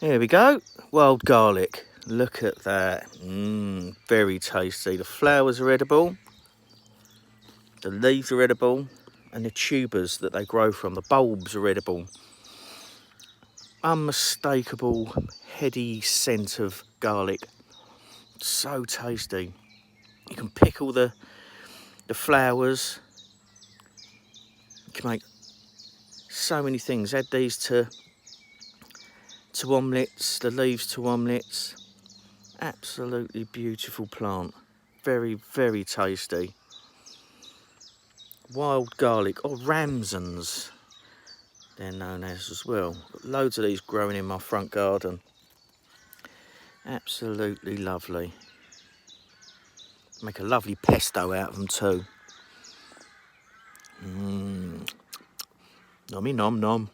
Here we go, wild garlic. Look at that, very tasty. The flowers are edible, the leaves are edible, and the tubers that they grow from, the bulbs are edible. Unmistakable, heady scent of garlic. So tasty. You can pick all the flowers. You can make so many things. Add these to omelettes, the leaves to omelettes. Absolutely beautiful plant. Very, very tasty. Wild garlic, or Ramsons, they're known as well. Got loads of these growing in my front garden. Absolutely lovely. Make a lovely pesto out of them too. Nommy nom nom.